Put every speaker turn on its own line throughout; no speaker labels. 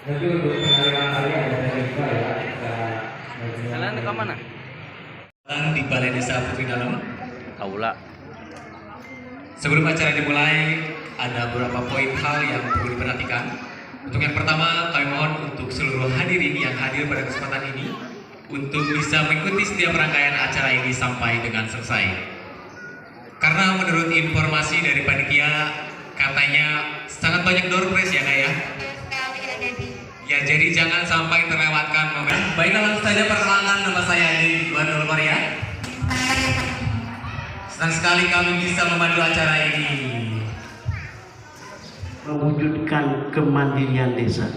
Nanti untuk pengaliran tali ada dari juga ya.
Kalian ke mana?
Di Balai Desa Putri Dalem.
Aula.
Sebelum acara dimulai, ada beberapa poin hal yang perlu diperhatikan. Untuk yang pertama, kami mohon untuk seluruh hadirin yang hadir pada kesempatan ini untuk bisa mengikuti setiap rangkaian acara ini sampai dengan selesai. Karena menurut informasi dari panitia, katanya sangat banyak door prize ya Kak ya? Ya, jadi jangan sampai terlewatkan momen. Baiklah, langsung saja perkenalkan, nama saya Adi Tuan Korea. Senang sekali kami bisa memandu acara ini.
Mewujudkan kemandirian desa.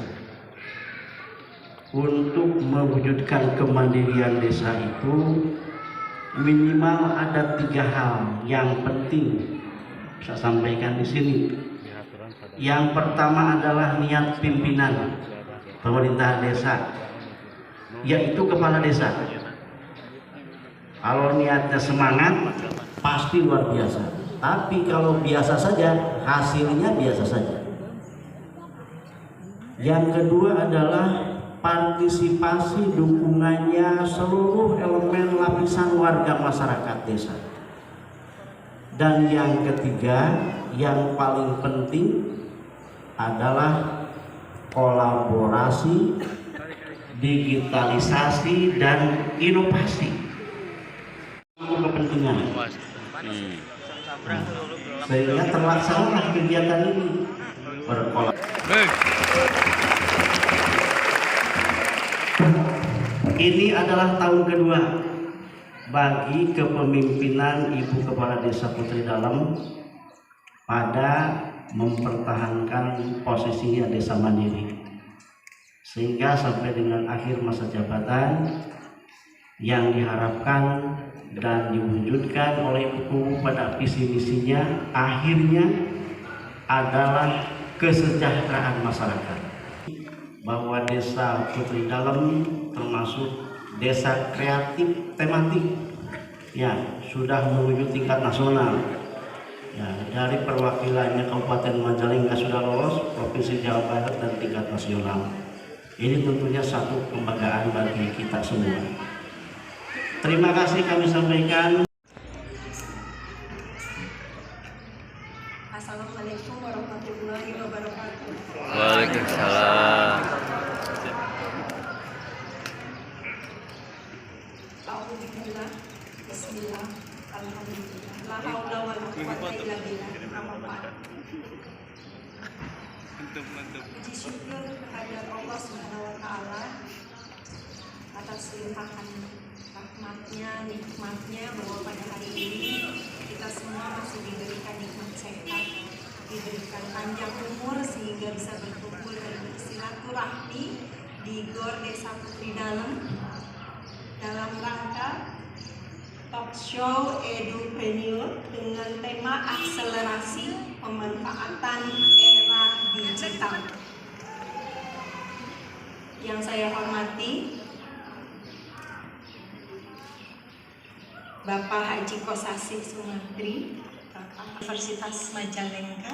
Untuk mewujudkan kemandirian desa itu minimal ada 3 hal yang penting saya sampaikan di sini. Yang pertama adalah niat pimpinan pemerintah desa, yaitu kepala desa. Kalau niatnya semangat, pasti luar biasa. Tapi kalau biasa saja, hasilnya biasa saja. Yang kedua adalah partisipasi dukungannya seluruh elemen lapisan warga masyarakat desa. Dan yang ketiga, yang paling penting adalah kolaborasi, digitalisasi, dan inovasi. Kepentingan. Sehingga terlaksana kegiatan ini berkolaborasi. Ini adalah tahun kedua bagi kepemimpinan Ibu Kepala Desa Putri Dalem pada mempertahankan posisinya desa mandiri, sehingga sampai dengan akhir masa jabatan yang diharapkan dan diwujudkan oleh Ibu pada visi misinya akhirnya adalah kesejahteraan masyarakat. Bahwa desa Putri Dalem termasuk desa kreatif tematik ya, sudah menuju tingkat nasional ya, dari perwakilannya Kabupaten Majalengka sudah lolos, Provinsi Jawa Barat, dan tingkat nasional. Ini tentunya satu kebanggaan bagi kita semua. Terima kasih kami sampaikan.
Assalamualaikum warahmatullahi wabarakatuh.
Waalaikumsalam.
Alhamdulillah, Bismillah, Alhamdulillah, la haula wa la quwwata illa billah. Puji syukur kehadirat Allah Subhanahu wa Ta'ala atas limpahan rahmatnya, nikmatnya, bahwa pada hari ini kita semua masih diberikan nikmat sehat, diberikan panjang umur sehingga bisa berkumpul dan bersilaturahmi di Gor Desa Putri Dalem dalam rangka talk show edupreneur dengan tema akselerasi pemanfaatan era digital. Yang saya hormati Bapak Haji Kosasih Sumatri, Universitas Majalengka.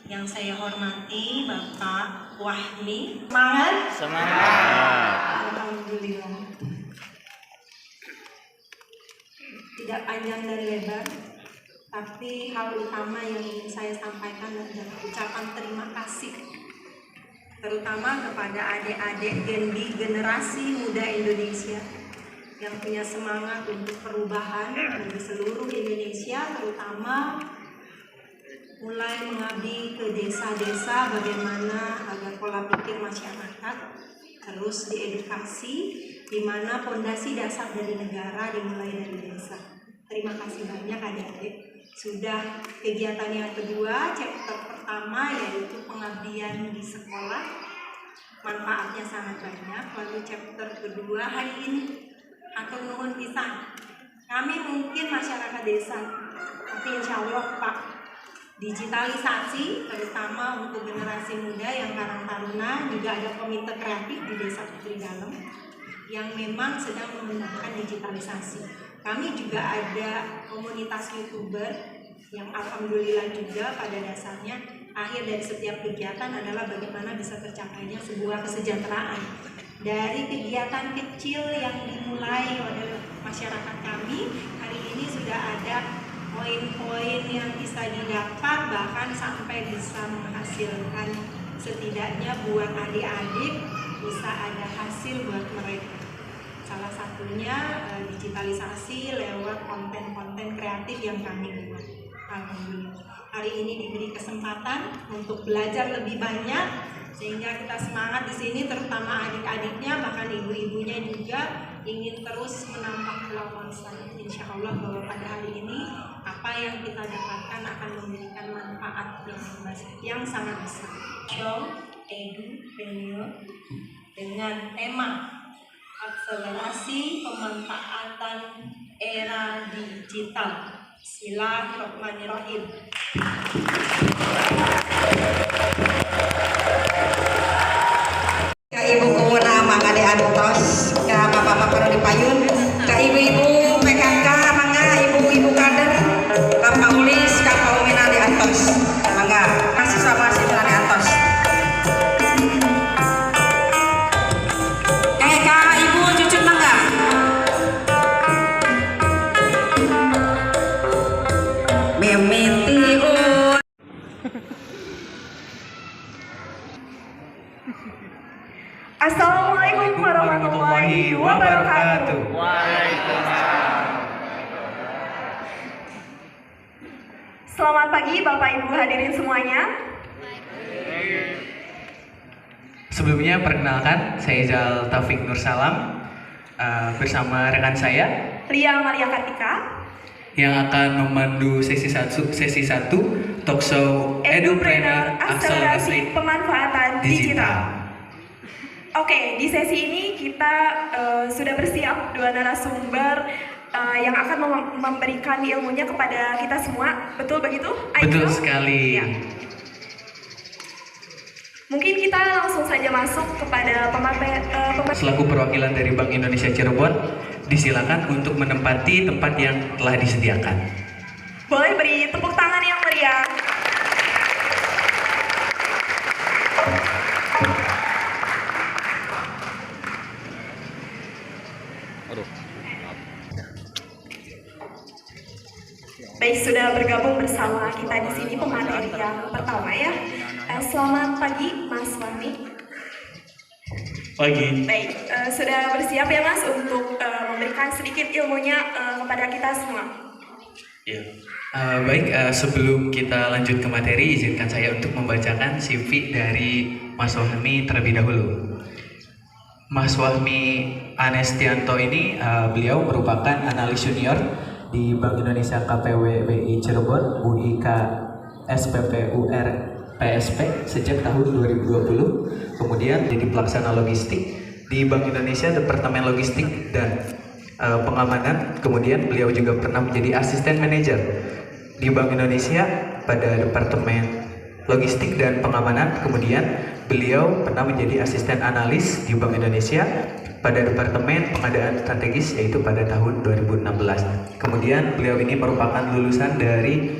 Yang saya hormati Bapak Wahmi. Semangat?
Semangat.
Alhamdulillah. Tidak panjang dan lebar, tapi hal utama yang ingin saya sampaikan adalah ucapan terima kasih, terutama kepada adik-adik Gen Z generasi muda Indonesia yang punya semangat untuk perubahan bagi seluruh Indonesia, terutama mulai mengabdi ke desa-desa, bagaimana agar pola pikir masyarakat terus diedukasi, di mana pondasi dasar dari negara dimulai dari desa. Terima kasih banyak adik-adik. Sudah kegiatan yang kedua, chapter pertama yaitu pengabdian di sekolah, manfaatnya sangat banyak. Lalu chapter kedua hari ini, atur nuhun pisan. Kami mungkin masyarakat desa, tapi insya Allah Pak, digitalisasi terutama untuk generasi muda yang Karang Taruna, juga ada komite kreatif di Desa Putri Dalem yang memang sedang menggunakan digitalisasi. Kami juga ada komunitas YouTuber yang alhamdulillah juga pada dasarnya akhir dari setiap kegiatan adalah bagaimana bisa tercapainya sebuah kesejahteraan. Dari kegiatan kecil yang dimulai oleh masyarakat kami, hari ini sudah ada poin-poin yang bisa didapat, bahkan sampai bisa menghasilkan setidaknya buat adik-adik bisa ada hasil buat mereka. Salah satunya digitalisasi lewat konten-konten kreatif yang kami buat. Alhamdulillah. Hari ini diberi kesempatan untuk belajar lebih banyak, sehingga kita semangat di sini, terutama adik-adiknya, bahkan ibu-ibunya juga ingin terus menambah wawasan. Insya Allah bahwa pada hari ini apa yang kita dapatkan akan memberikan manfaat yang sangat besar. Show Edu Venue dengan tema akselerasi pemanfaatan era digital. Bismillahirrahmanirrahim.
Ka ibu kuwuna mangade antos, ka bapak-bapak perlu dipayun, ka ibu-ibu PKK mangga, ibu-ibu kader, ka paulis, ka paumina di antos, mangga, mahasiswa-mahasiswa di antos. Ka ibu cucut mangga. Mimiti
Assalamualaikum warahmatullahi wabarakatuh. Selamat pagi Bapak Ibu hadirin semuanya.
Sebelumnya perkenalkan, saya Izal Taufik Nur Salam bersama rekan saya
Lia Maria Kartika
yang akan memandu sesi 1 talkshow Edupreneur Akselerasi
Pemanfaatan Digital. Oke, di sesi ini kita sudah bersiap dua narasumber yang akan memberikan ilmunya kepada kita semua. Betul begitu?
Betul sekali.
Ya. Mungkin kita langsung saja masuk kepada
Selaku perwakilan dari Bank Indonesia Cirebon, disilakan untuk menempati tempat yang telah disediakan.
Boleh beri tepuk tangan yang meriah. Baik, sudah bergabung bersama kita di sini pemateri yang pertama ya. Selamat pagi, Mas Wahmi.
Pagi.
Baik, sudah bersiap ya Mas untuk memberikan sedikit ilmunya kepada kita semua.
Ya. Baik, sebelum kita lanjut ke materi, izinkan saya untuk membacakan CV dari Mas Wahmi terlebih dahulu. Mas Wahmi Anestianto ini, beliau merupakan analis junior di Bank Indonesia KPW BI Cirebon, UIK SPPUR PSP sejak tahun 2020. Kemudian jadi pelaksana logistik di Bank Indonesia Departemen Logistik dan Pengamanan. Kemudian beliau juga pernah menjadi asisten manajer di Bank Indonesia pada Departemen Logistik dan Pengamanan. Kemudian beliau pernah menjadi asisten analis di Bank Indonesia pada Departemen Pengadaan Strategis, yaitu pada tahun 2016. Kemudian beliau ini merupakan lulusan dari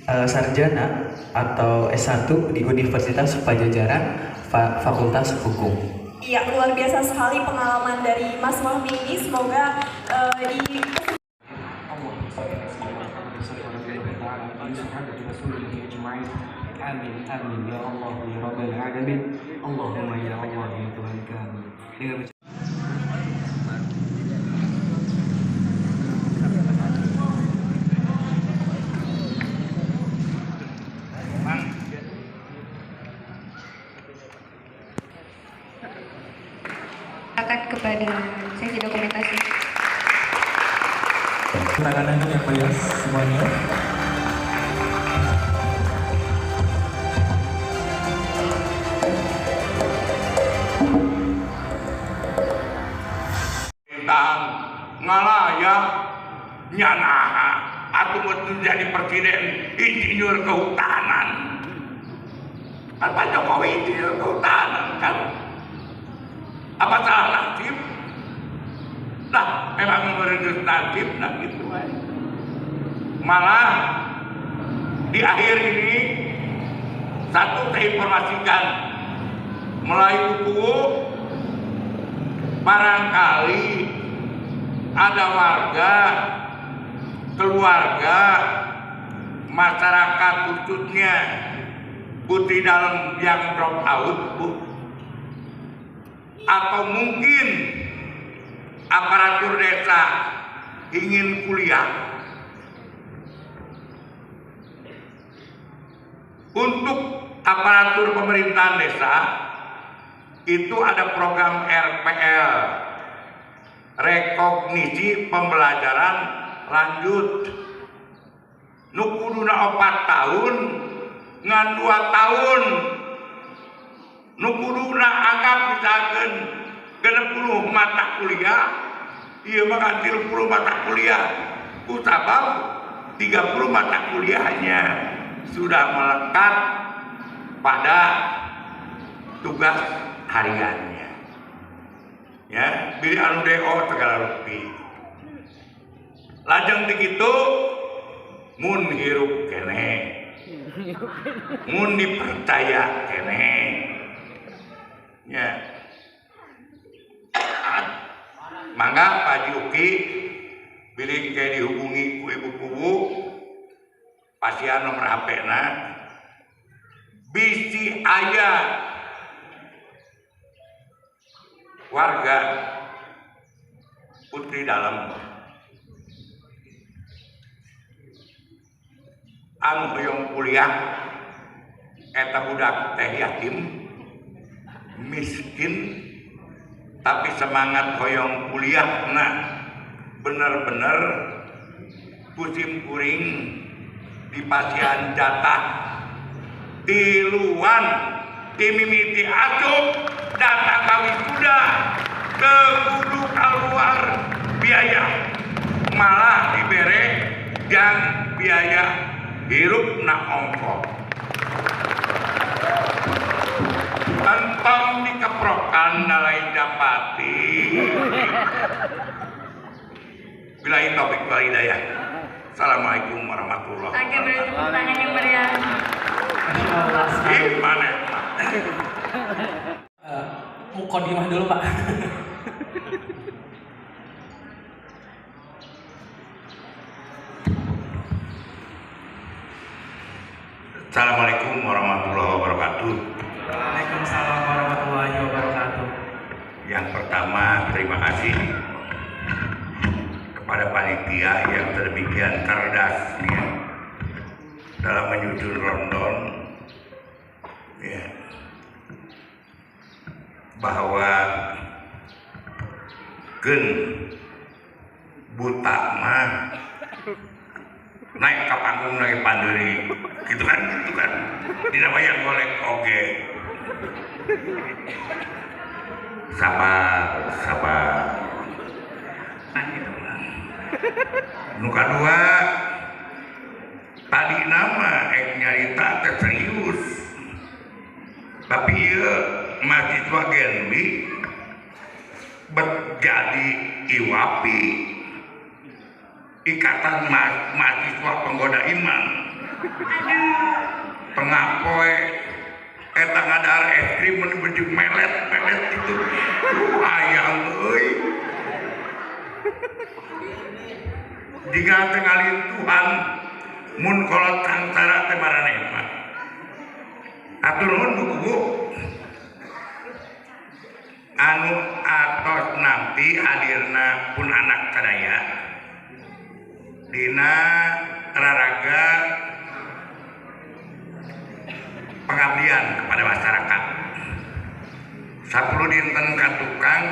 sarjana atau S1 di Universitas Pajajaran Fakultas Hukum.
Iya, luar biasa sekali pengalaman dari Mas Wahmi ini. Semoga
Amin, amin ya Allah ya Rabbal Alamin. Allahumma ya Allah ya Tuhan kami.
Akan kepada sesi dokumentasi.
Penanganannya yang mulia semuanya.
Ngalaya nyanaha atau menjadi presiden insinyur kehutanan. Apa Jokowi insinyur kehutanan kan? Apa salah nasib? Nah, memang merendah nasib nah gitu. Malah di akhir ini satu saya informasikan melalui buku, barangkali ada warga, keluarga, masyarakat khususnya putri dalam yang drop out, Bu, atau mungkin aparatur desa ingin kuliah. Untuk aparatur pemerintahan desa itu ada program RPL, rekognisi pembelajaran lanjut, nukuduna 4 tahun ngan 2 tahun, nukuduna anggap misalkan 60 mata kuliah, iya mah 30 mata kuliah, kusabab 30 mata kuliahnya sudah melekat pada tugas hariannya. Ya, pilih anu DO segala rupi. Lajeng dikitu mun hirup kene, mun dipercaya kene. Ya. Mangga Pak Juki pilih kayak dihubungi ku ibu kubu pasien nomor HP-na bisi aya warga putri dalam anu hoyong kuliah eta budak teh yatim miskin tapi semangat hoyong kuliah nah bener-bener pusim kuring di pasien jatah tiluan timimiti asup data kami kuda ke kudu keluar biaya malah dibere yang biaya hirup na ongkos entong dikeprokan nalai dapati bilahi topik walidayah. Assalamualaikum warahmatullahi wabarakatuh.
Oke, beri tepuk tangan yang meriah.
Gimana?
Mukadimah dulu, Pak.
Assalamualaikum warahmatullahi wabarakatuh.
Waalaikumsalam warahmatullahi wabarakatuh.
Yang pertama, terima kasih kepada panitia yang sedemikian cerdasnya dalam menyusun rondon ya, bahwa gen buta mah naik ke panggung naik pandiri gitu kan dinamakan golek oge. Sabar nu kadua tadi nama nyarita teh serius tapi ya mahasiswa Genbi jadi IWAPI Ikatan Mahasiswa Penggoda Iman pengapoe eta ngadar es krim menuju melet itu ayang euy jika tengalin Tuhan mun kolot antara teh maraneh mah atur nuhun Bu anu atos nanti hadirna pun anak sadaya dina raraga pengabdian kepada masyarakat 10 dinten ka tukang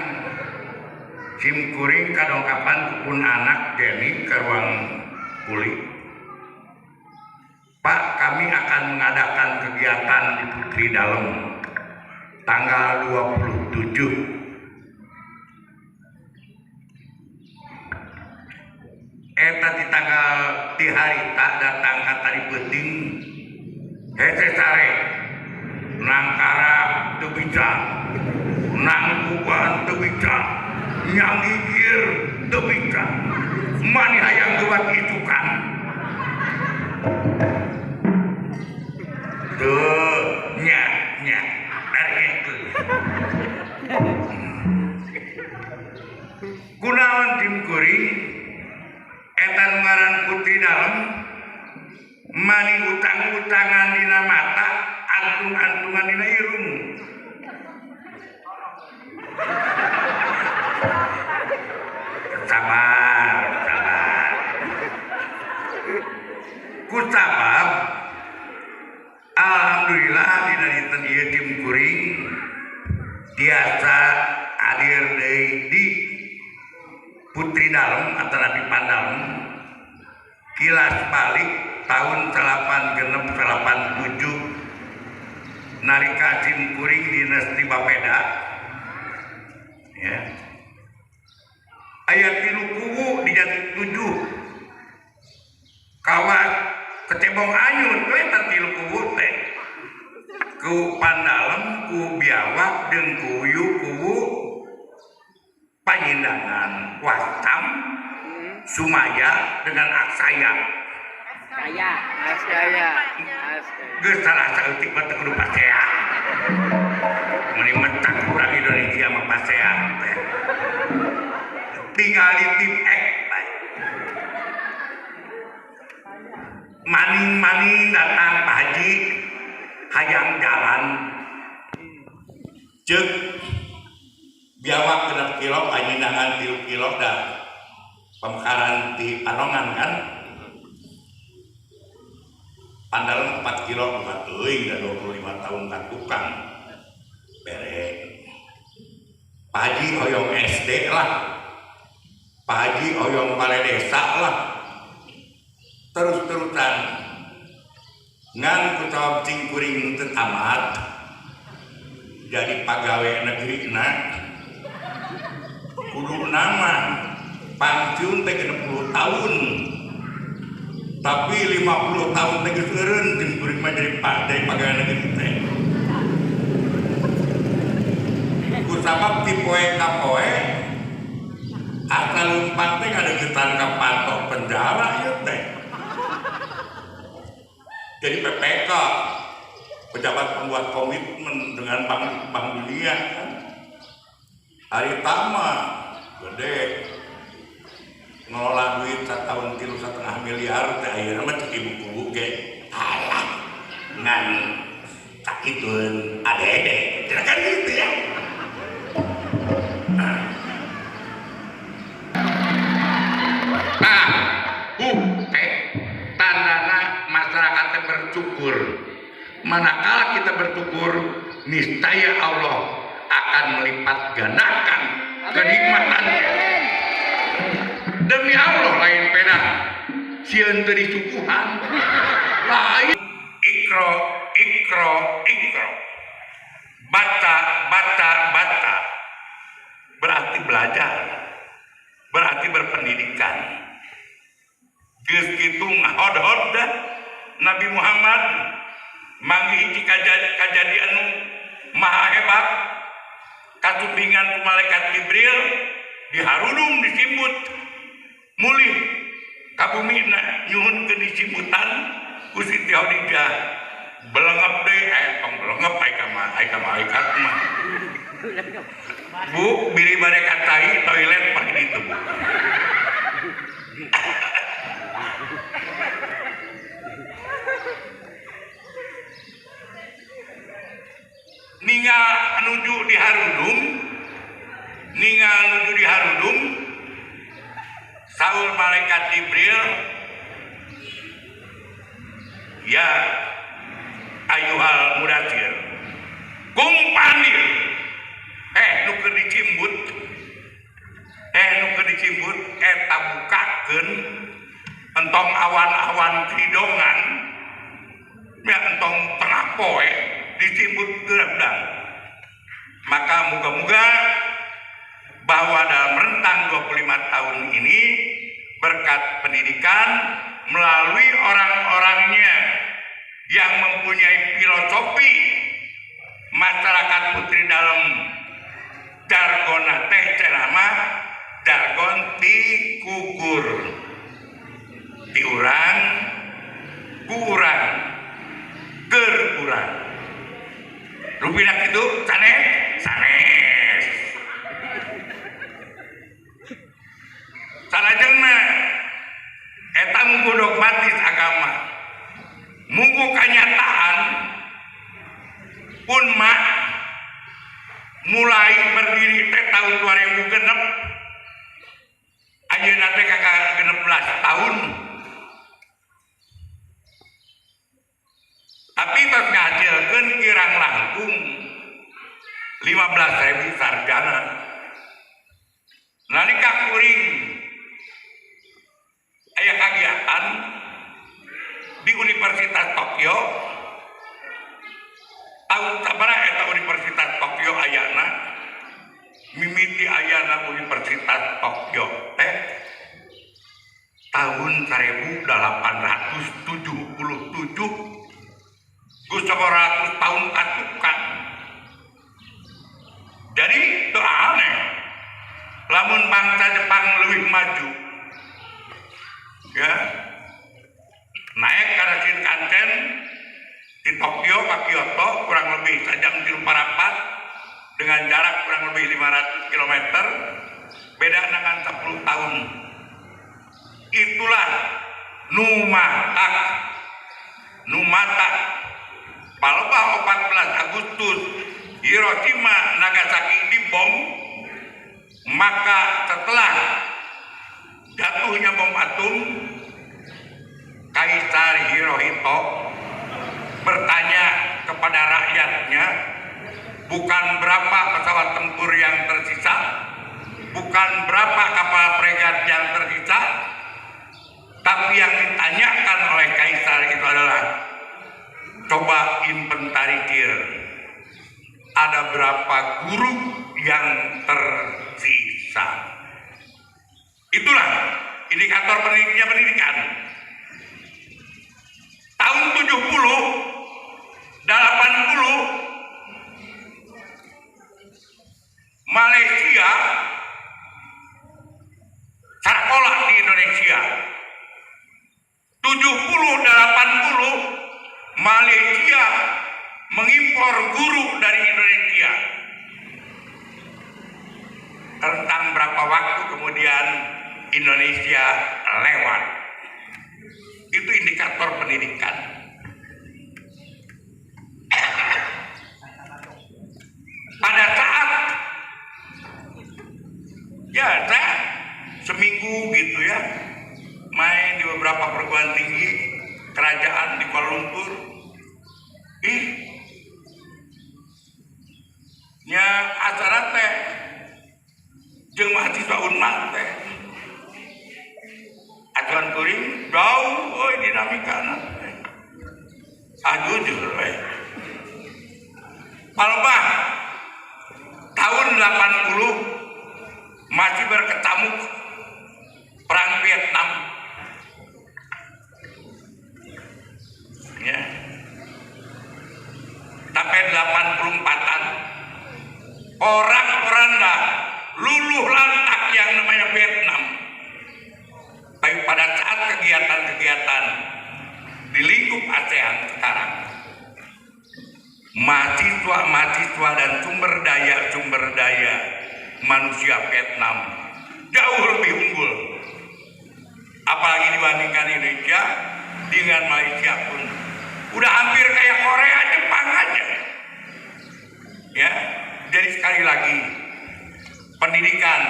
sim kuring kadongkapan pun anak Jenny ke ruang kuli. Pak, kami akan mengadakan kegiatan di Putri Dalem tanggal 27. Eta di tanggal di hari tak datang kata di penting hese sare nangkara teu bisa nang kuban teu bisa nyang gigir Debitra mani hayang gewat itu kan tuh nya dari itu kunaon tim kuring etan ngaran putri dalam mani utang-utangan dina mata antung-antungan dina irung sabar ku sabab alhamdulillah dina dinten ieu tim kuring tiasa hadir deui di Putri Dalem atau Nabi Pandalem kilas balik tahun 8687 nalika tim kuring dinasti Bapeda ya ayat 3 kuwu di Jati 7 kawat kecebong anyut we eta 3 kuwu teh ku Pandalem ku Biawak jeung ku Uyu kuwu Pangindangan Wastam Sumaya dengan Aksaya geus salah saeutik mah teu kudu pasea meni mentak urang Indonesia mah pasea teh tinggal di tim X maning-maning datang Pak Haji hayang jalan ceuk Biawak 6 kilo, Pangindangan 3 kilo, dan Pemekaran di Panongan kan Pandalem 4 kilo, bukan teuing dan 25 tahun tak tukang bere Pak Haji hoyong SD lah Pak Haji hoyong balai desa lah terus-terusan ngan kutawab cingkuring teu tamat jadi pagawe negeri kudu nama pensiun teh 60 tahun tapi 50 tahun teh geus eureun jeung kuring mah jadi pagawe negeri teh ku sabab ti poe ka poe asal lumpat teh ngadeukeutan ka pantok penjara ieu teh jadi PPK pejabat pembuat komitmen dengan Bank Dunia kan hari tama gede ngelola duit setahun 3,5 miliar teh ayeuna mah cek ibu ge alah ngan sakitun ade-ade kan gitu ya nah teh tandana masyarakat bersyukur manakala kita bersyukur niscaya Allah akan melipat gandakan kenikmatannya demi Allah lain peda sieun teu disuguhan lain ikro baca berarti belajar berarti berpendidikan geus kitu ngahod-hod dah Nabi Muhammad manggi hiji kajadian nu maha hebat katupingan ku malaikat Jibril diharudung disimbut mulih ka bumina nyuhunkeun disimbutan ku Siti Khadijah belengep deui tong belengep ai ka malaikat mah Bu biri bare katai toilet pake ditu Bu ningal nuju di harudung saur malaikat Jibril ya ayuhal mudaththir kumpanir nu keur dicimbut eta bukakeun entong awan-awan kidongan ya entong tengah poe dicimbut geurang. Maka moga-moga bahwa dalam rentang 25 tahun ini berkat pendidikan melalui orang-orangnya yang mempunyai filosofi masyarakat Putri Dalem jargona teh ceramah jargon ti kukur ti urang ku urang keur urang rupinak itu sanes salajengna eta munggu dogmatis agama munggu kanyataan pun mak mulai berdiri teh tahun 2006 ayeuna teh kakak 16 tahun tapi tos ngahasilkeun kirang langkung 15.000 sarjana nalika kuring aya kagiatan di Universitas Tokyo tahun sabaraha eta Universitas Tokyo ayana mimiti ayana Universitas Tokyo teh tahun 1877 Gus 100 tahun katukan jadi itu aneh lamun bangsa Jepang lebih maju ya naik karena Shinkansen di Tokyo ke Kyoto kurang lebih sajam tilu parapat dengan jarak kurang lebih 500 km beda dengan 10 tahun itulah Numatak palebah 14 Agustus Hiroshima Nagasaki dibom maka setelah jatuhnya bom atom Kaisar Hirohito bertanya kepada rakyatnya bukan berapa pesawat tempur yang tersisa bukan berapa kapal fregat yang tersisa tapi yang ditanyakan oleh Kaisar itu adalah coba inventarisir ada berapa guru yang tersisa itulah indikator pendidikan tahun 70 80 Malaysia sekolah di Indonesia 70-80 Malaysia mengimpor guru dari Indonesia rentang berapa waktu kemudian Indonesia lewat itu indikator pendidikan pada saat ya saya seminggu gitu ya main di beberapa perguruan tinggi kerajaan di Kuala Lumpur nya acara teh jeung mahasiswa Unmad teh acuan kuring jauh euy dinamikana jujur we palebah tahun 80 masih berkecamuk perang Vietnam ya sampai 84-an orang-orang dah luluh lantak yang namanya Vietnam tapi pada saat kegiatan-kegiatan di lingkup ASEAN sekarang mahasiswa dan sumber daya manusia Vietnam jauh lebih unggul apalagi dibandingkan Indonesia dengan Malaysia pun udah hampir kayak Korea Jepang aja ya jadi sekali lagi pendidikan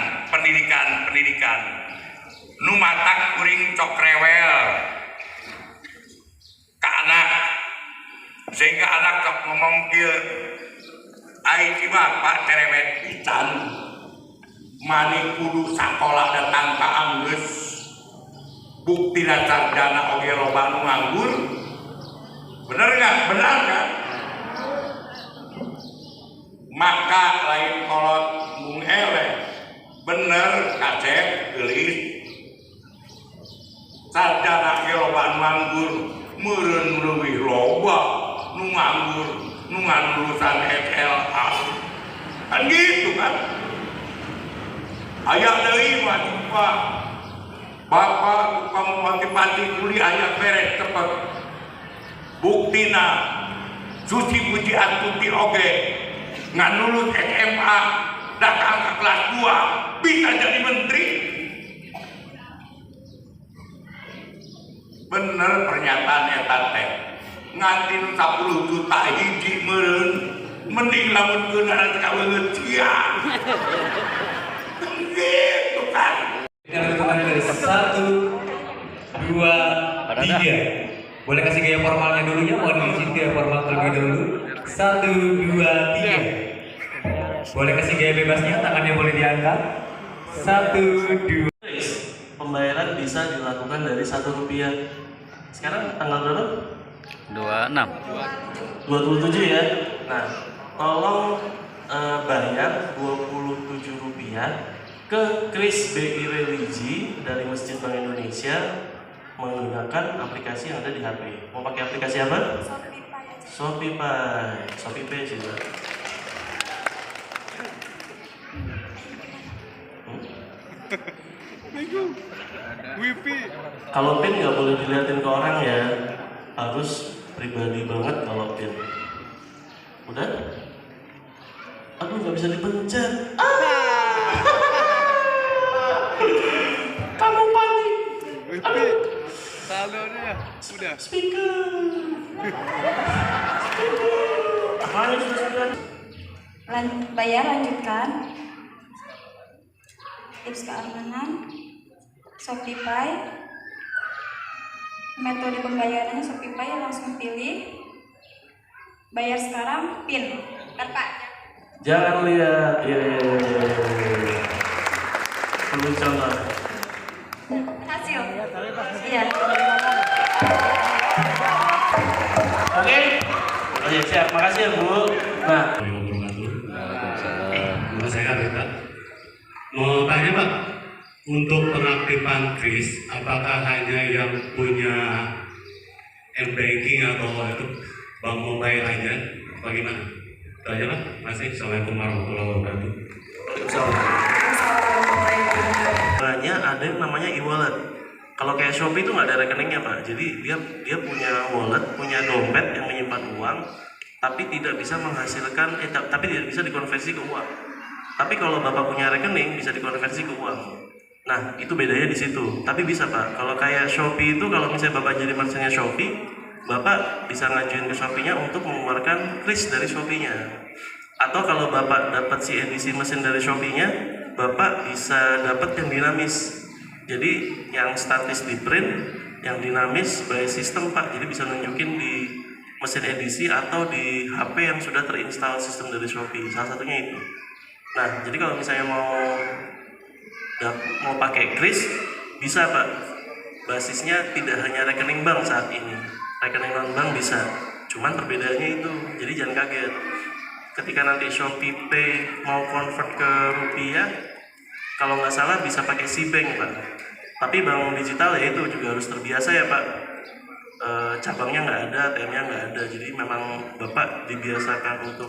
Numatak kuring cok rewel ke anak sehingga anak cok ngomong dia ai ci bapak cerewet pisan mani kudu sakola datang ka Anggeus bukti sarjana oge loba nu nganggur bener kan maka lain kolot mung eleh bener kacet geulis sarjana oge loba nu nganggur meureun leuwih loba nu nganggur nu ngan lulusan SLA kan gitu kan Ayah deui mah Pak. Bapak tukang pagi-pagi kuliah ayah beres cepet. Buktina Susi Pujiastuti oge ngan lulus SMA datang ke kelas 2 bisa jadi menteri. Bener pernyataan eta teh. Nganti 10 juta hiji meureun mending lamun geunana kaweungeut sia. Gitu kan.
Yang hitungan dari 1, 2, 3. Boleh kasih gaya formalnya dulu ya, mohon izin gaya formal terlebih dahulu. 1, 2, 3. Boleh kasih gaya bebasnya, tangannya boleh diangkat. 1, 2.
Pembayaran bisa dilakukan dari Rp1. Sekarang tanggal berapa?
26.
27 ya. Nah, tolong bayar Rp27 ke Kris BI Religi dari Masjid Bank Indonesia menggunakan aplikasi yang ada di HP. Mau pakai aplikasi apa? Shopee Pay sih, Pak. Kalau PIN nggak boleh dilihatin ke orang ya, harus pribadi banget kalau PIN. Udah? Aduh, nggak bisa dipencet. Kamu panik. Aduh.
Saldonya udah.
Speaker. Apaan itu sudah?
Bayar lanjutkan. Tips keamanan. Shopify. Metode pembayarannya Shopify, langsung pilih. Bayar sekarang, PIN. Pak.
Jangan lihat. Iya. Perlu contoh.
Hasil. Iya.
Oke, siap. Makasih ya Bu. Nah,
saya Pak. Mau tanya Pak, untuk pengaktifan Kris, apakah hanya yang punya m-banking atau itu bank mobile aja? Bagaimana? Itu aja Pak. Masih. Assalamualaikum warahmatullahi wabarakatuh.
banyak ada yang namanya e-wallet. Kalau kayak Shopee itu nggak ada rekeningnya Pak. Jadi dia punya wallet, punya dompet yang menyimpan uang, tapi tidak bisa menghasilkan, tapi tidak bisa dikonversi ke uang. Tapi kalau Bapak punya rekening bisa dikonversi ke uang. Nah itu bedanya di situ. Tapi bisa Pak. Kalau kayak Shopee itu, kalau misalnya Bapak jadi merchantnya Shopee, Bapak bisa ngajuin ke Shopee-nya untuk mengeluarkan kris dari Shopee-nya. Atau kalau Bapak dapat si edisi mesin dari Shopee-nya, Bapak bisa dapat yang dinamis. Jadi yang statis di print, yang dinamis by system Pak. Jadi bisa nunjukin di mesin edisi atau di HP yang sudah terinstall sistem dari Shopee. Salah satunya itu. Nah, jadi kalau misalnya mau pakai kris, bisa Pak. Basisnya tidak hanya rekening bank saat ini. Rekening non-bank bisa. Cuman perbedaannya itu. Jadi jangan kaget. Ketika nanti Shopee Pay mau convert ke rupiah, kalau nggak salah bisa pakai C-Bank Pak. Tapi bank digital ya itu juga harus terbiasa ya Pak. Cabangnya nggak ada, ATM-nya nggak ada. Jadi memang Bapak dibiasakan untuk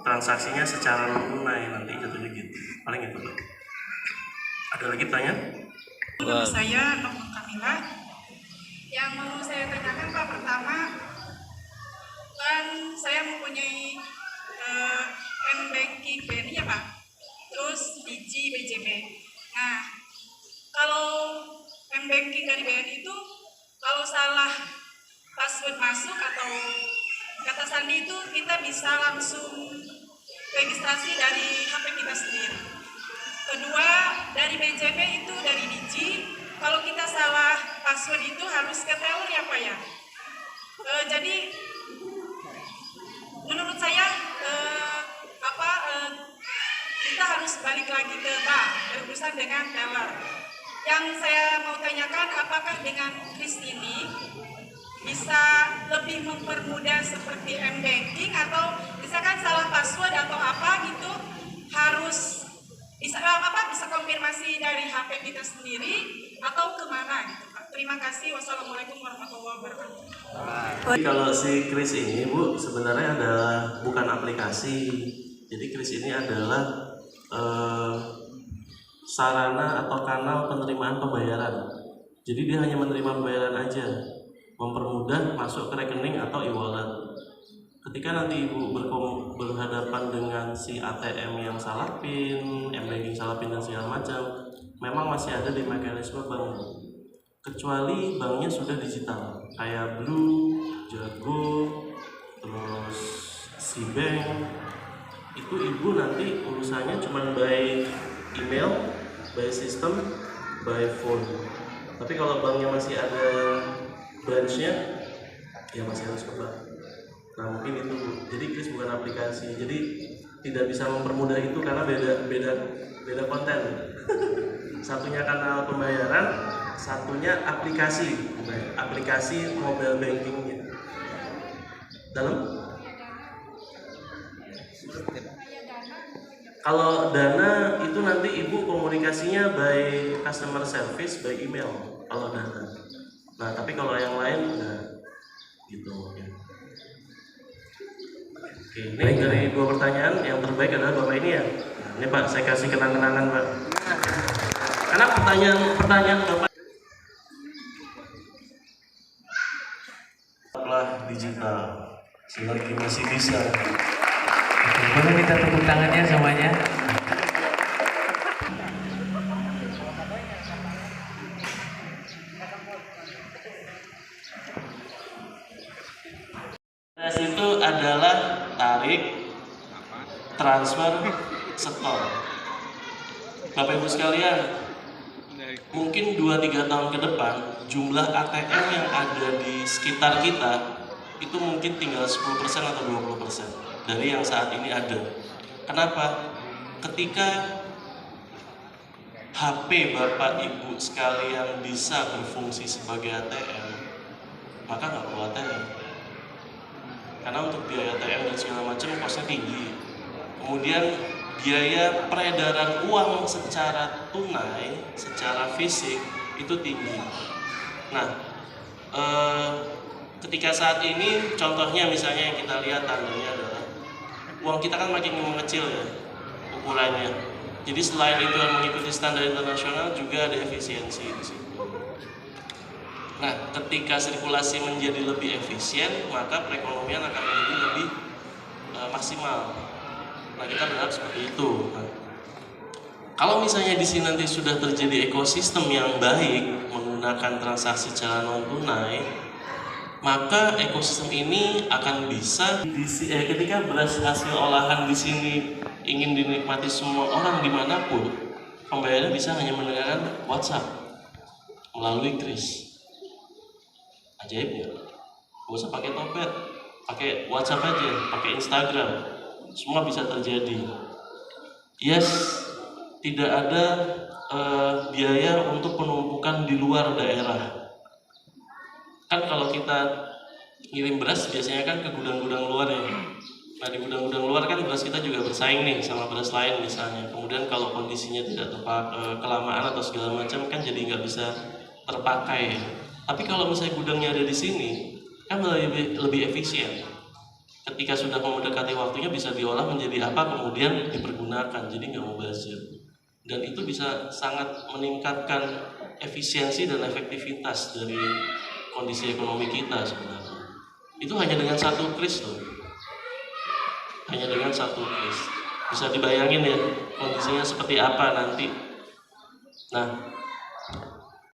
transaksinya secara non-tunai, nanti jatuhnya gitu. Paling itu Pak. Ada lagi pertanyaan?
Nama saya Nokon Kamila. Yang mau saya tanyakan Pak, pertama kan saya mempunyai m-banking BNI ya Pak, terus Digi BJB. Nah, kalau m-banking dari BNI itu kalau salah password masuk atau kata sandi itu kita bisa langsung registrasi dari HP kita sendiri. Kedua, dari BJB itu dari Digi, kalau kita salah password itu harus ke teller ya Pak ya. Jadi menurut saya kita harus balik lagi ke bank berurusan dengan teller. Yang saya mau tanyakan, apakah dengan kris ini bisa lebih mempermudah seperti m-banking, atau misalkan salah password atau apa gitu harus bisa konfirmasi dari HP kita sendiri atau kemana gitu Pak. Terima kasih. Wassalamualaikum warahmatullahi wabarakatuh.
Jadi kalau si kris ini Bu sebenarnya adalah bukan aplikasi. Jadi kris ini adalah sarana atau kanal penerimaan pembayaran. Jadi dia hanya menerima pembayaran aja, mempermudah masuk ke rekening atau e-wallet. Ketika nanti ibu berhadapan dengan si ATM yang salah PIN, M-banking salah PIN dan segala macam, memang masih ada di mekanisme bank. Kecuali banknya sudah digital, kayak Blue, Jago, terus Cbank, itu ibu nanti urusannya cuma by email, by system, by phone. Tapi kalau banknya masih ada branchnya, ya masih harus ke bank. Nah mungkin itu, jadi Kris bukan aplikasi, jadi tidak bisa mempermudah itu karena beda konten. Satunya kanal pembayaran, satunya aplikasi mobile bankingnya. Dalam? Kalau Dana itu nanti ibu komunikasinya by customer service, by email. Kalau Dana. Nah tapi kalau yang lain, nah gitu ya. Oke, ini dari 2 pertanyaan yang terbaik adalah Bapak ini ya. Nah, ini Pak, saya kasih kenang-kenangan Pak. Karena pertanyaan Bapak setelah digital, selagi masih bisa.
Boleh minta tepuk tangannya semuanya.
Tes itu adalah tarik, transfer, setor. Bapak Ibu sekalian, mungkin 2-3 tahun ke depan jumlah ATM yang ada di sekitar kita itu mungkin tinggal 10% atau 20% dari yang saat ini ada. Kenapa? Ketika HP Bapak Ibu sekalian bisa berfungsi sebagai ATM, maka nggak perlu ATM. Karena untuk biaya ATM dan segala macam kosnya tinggi. Kemudian biaya peredaran uang secara tunai, secara fisik itu tinggi. Nah, ketika saat ini contohnya misalnya yang kita lihat tandanya adalah uang kita kan makin mengecil ya ukurannya. Jadi selain itu mengikuti standar internasional juga ada efisiensi di situ. Nah, ketika sirkulasi menjadi lebih efisien, maka perekonomian akan menjadi lebih maksimal. Nah, kita berharap seperti itu. Nah, kalau misalnya di sini nanti sudah terjadi ekosistem yang baik menggunakan transaksi secara non tunai, maka ekosistem ini akan bisa ketika beras hasil olahan di sini ingin dinikmati semua orang dimanapun, pembayarannya bisa hanya menggunakan WhatsApp melalui Kris. Ajaib ya, gak usah pakai Topet, pakai WhatsApp aja, pakai Instagram, semua bisa terjadi. Yes, tidak ada biaya untuk penumpukan di luar daerah. Kan kalau kita ngirim beras biasanya kan ke gudang-gudang luar ya. Nah di gudang-gudang luar kan beras kita juga bersaing nih sama beras lain misalnya. Kemudian kalau kondisinya tidak kelamaan atau segala macam kan jadi nggak bisa terpakai. Tapi kalau misalnya gudangnya ada di sini, kan lebih efisien. Ketika sudah mendekati waktunya bisa diolah menjadi apa, kemudian dipergunakan, jadi nggak mubazir. Dan itu bisa sangat meningkatkan efisiensi dan efektivitas dari kondisi ekonomi kita sebenarnya. Itu hanya dengan satu kris loh. Hanya dengan satu kris. Bisa dibayangin ya kondisinya seperti apa nanti. Nah,